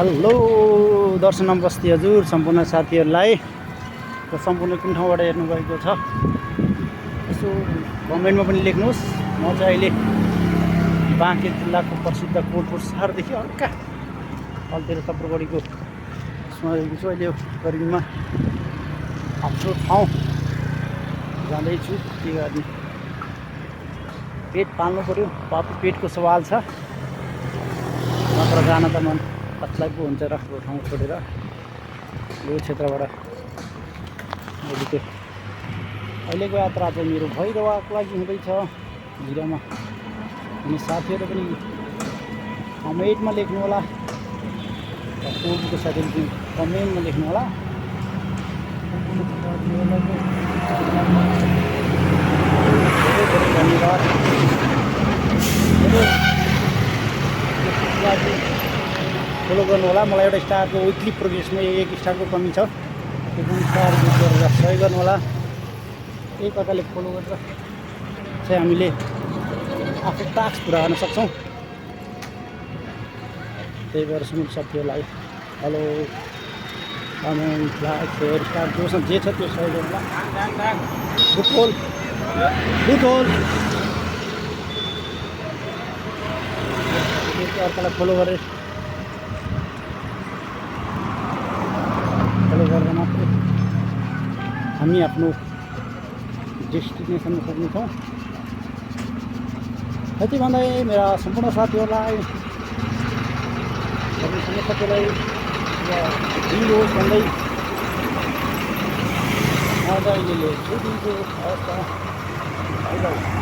Hello दर्शन बस्ती हजुर सम्पूर्ण साथीहरूलाई र सम्पूर्ण कुन ठाउँबाट हेर्नुभएको छ यसो कमेन्टमा पनि लेख्नुहोस्। म चाहिँ अहिले बाँके जिल्लाको प्रसिद्ध कोटपुर सहरदेखि हल्का अल्तिर तप्रोगढीको यसमा छु। अहिले करिबमा आफ्नो ठाउँ जाँदैछु। के गर्ने, पेट पाल्नु पऱ्यो, पेटको सवाल छ, नत्र जान त मन कतिलाई पो हुन्छ र यो ठाउँ छोडेर यो क्षेत्रबाट। अहिलेको यात्रा चाहिँ मेरो भइरहेको लागि हुँदैछ भिडियोमा। अनि साथीहरू पनि कमेन्टमा लेख्नु होला, कोटको साथीहरू पनि कमेन्टमा लेख्नु होला। धेरै धन्यवाद। फलो गर्नु होला। मलाई एउटा स्टारको विकली प्रोग्रेसमा 1 स्टारको कमी छ, त्यो पनि स्टार गरेर सहयोग गर्नु होला। यही प्रकारले फलो गरेर चाहिँ हामीले आफ्नो टास्क पुरा गर्न सक्छौँ। त्यही भएर सुन्नु साथीहरूलाई hello, comment, like, share, star जोसँग जे छ त्यो सहयोग गर्नु होला। अर्कालाई फलो गरेर मात्रै हामी आफ्नो डेस्टिनेसनमा पुग्नेछौँ। यति भन्दै मेरा सम्पूर्ण साथीहरूलाई ढिलो होस् भन्दै म चाहिँ अहिले छुट्टिन्छु। हवस् त, बाइ बाइ।